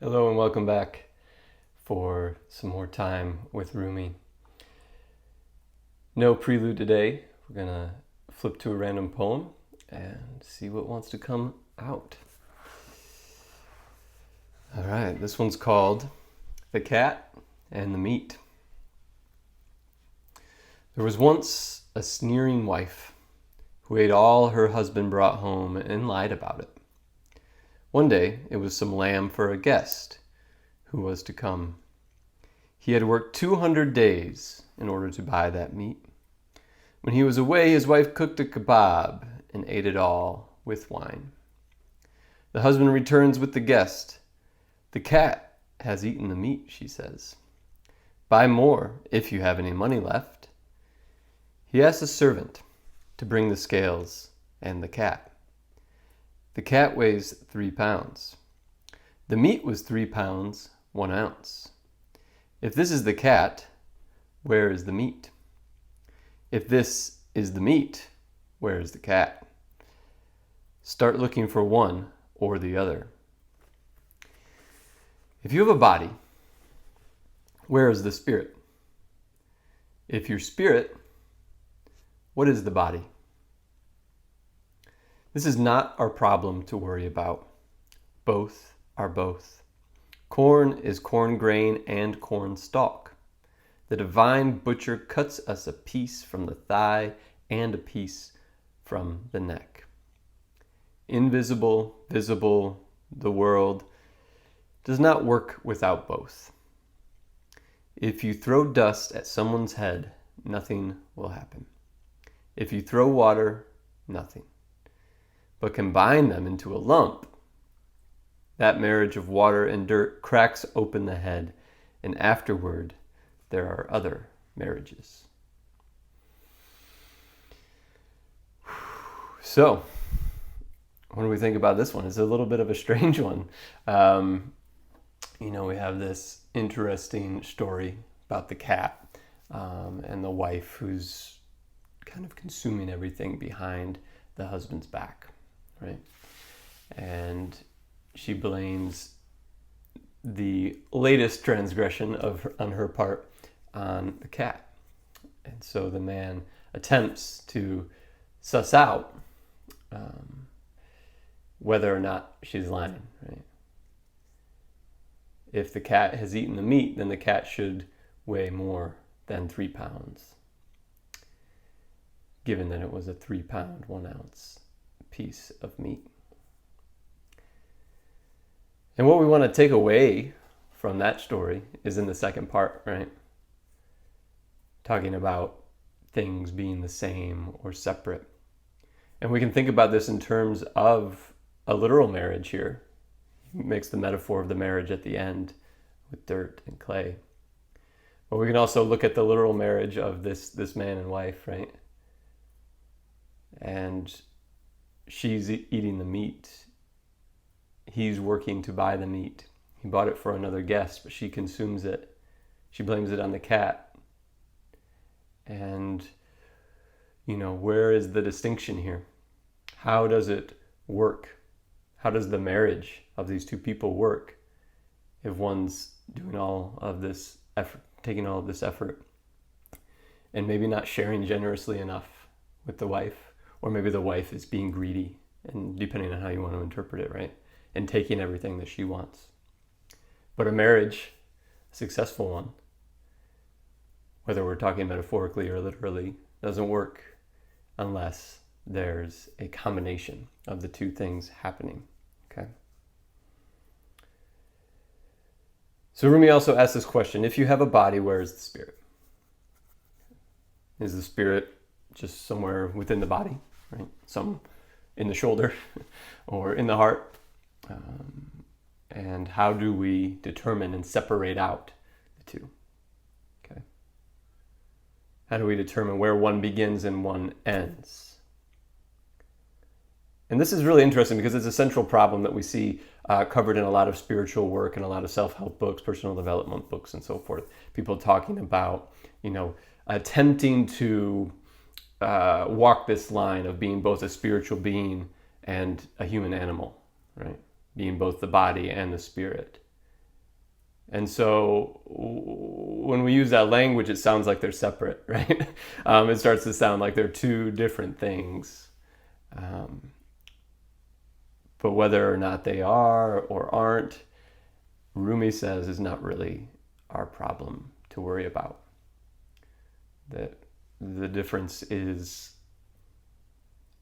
Hello and welcome back for some more time with Rumi. No prelude today. We're going to flip to a random poem and see what wants to come out. All right, this one's called The Cat and the Meat. There was once a sneering wife who ate all her husband brought home and lied about it. One day, it was some lamb for a guest who was to come. He had worked 200 days in order to buy that meat. When he was away, his wife cooked a kebab and ate it all with wine. The husband returns with the guest. The cat has eaten the meat, she says. Buy more if you have any money left. He asks a servant to bring the scales and the cat. The cat weighs 3 pounds. The meat was 3 pounds, 1 ounce. If this is the cat, where is the meat? If this is the meat, where is the cat? Start looking for one or the other. If you have a body, where is the spirit? If your spirit, what is the body? This is not our problem to worry about. Both are both. Corn is corn grain and corn stalk. The divine butcher cuts us a piece from the thigh and a piece from the neck. Invisible, visible, the world does not work without both. If you throw dust at someone's head, nothing will happen. If you throw water, nothing. But combine them into a lump. That marriage of water and dirt cracks open the head, and afterward there are other marriages. So, what do we think about this one? It's a little bit of a strange one. We have this interesting story about the cat and the wife who's kind of consuming everything behind the husband's back. Right? And she blames the latest transgression on her part on the cat. And so the man attempts to suss out whether or not she's lying. Right? If the cat has eaten the meat, then the cat should weigh more than 3 pounds, given that it was a 3 pound, 1 ounce piece of meat. And what we want to take away from that story is in the second part, right? Talking about things being the same or separate. And we can think about this in terms of a literal marriage here. He makes the metaphor of the marriage at the end with dirt and clay. But we can also look at the literal marriage of this man and wife, right? And she's eating the meat. He's working to buy the meat. He bought it for another guest, but she consumes it. She blames it on the cat. And, where is the distinction here? How does it work? How does the marriage of these two people work if one's doing all of this effort, taking all of this effort, and maybe not sharing generously enough with the wife? Or maybe the wife is being greedy, and depending on how you want to interpret it, right? And taking everything that she wants. But a marriage, a successful one, whether we're talking metaphorically or literally, doesn't work unless there's a combination of the two things happening, okay? So Rumi also asks this question: if you have a body, where is the spirit? Is the spirit just somewhere within the body? Right? Some in the shoulder or in the heart. And how do we determine and separate out the two? Okay. How do we determine where one begins and one ends? And this is really interesting because it's a central problem that we see covered in a lot of spiritual work and a lot of self-help books, personal development books, and so forth. People talking about, attempting to walk this line of being both a spiritual being and a human animal, right? Being both the body and the spirit. And so when we use that language, it sounds like they're separate, right? It starts to sound like they're two different things. But whether or not they are or aren't, Rumi says is not really our problem to worry about. That the difference is,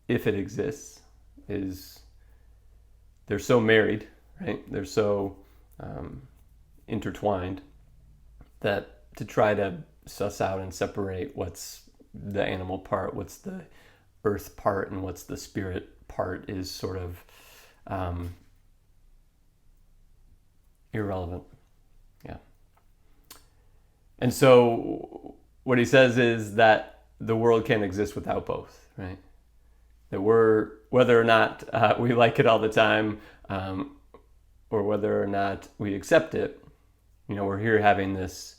if it exists, is they're so married, right? They're so intertwined that to try to suss out and separate what's the animal part, what's the earth part, and what's the spirit part is sort of irrelevant. Yeah. And so what he says is that the world can't exist without both, right? That whether or not we like it all the time, or whether or not we accept it, we're here having this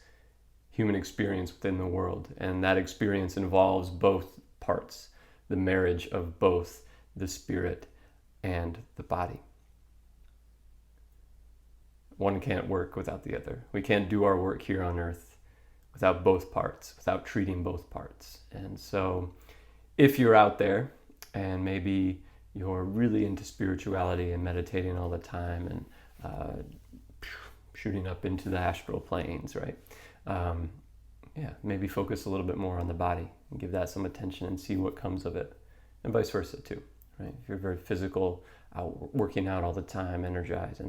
human experience within the world, and that experience involves both parts, the marriage of both the spirit and the body. One can't work without the other. We can't do our work here on earth without both parts, without treating both parts. And so if you're out there and maybe you're really into spirituality and meditating all the time and shooting up into the astral planes, right? Maybe focus a little bit more on the body and give that some attention and see what comes of it, and vice versa too, right? If you're very physical, working out all the time, energize,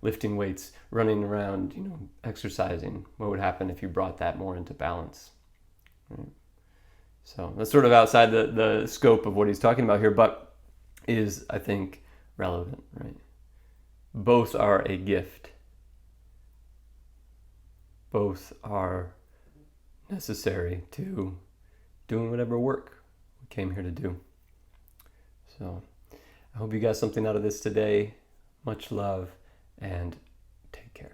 lifting weights, running around, exercising, what would happen if you brought that more into balance? Right? So that's sort of outside the scope of what he's talking about here, but is, I think, relevant, right? Both are a gift. Both are necessary to doing whatever work we came here to do. So I hope you got something out of this today. Much love and take care.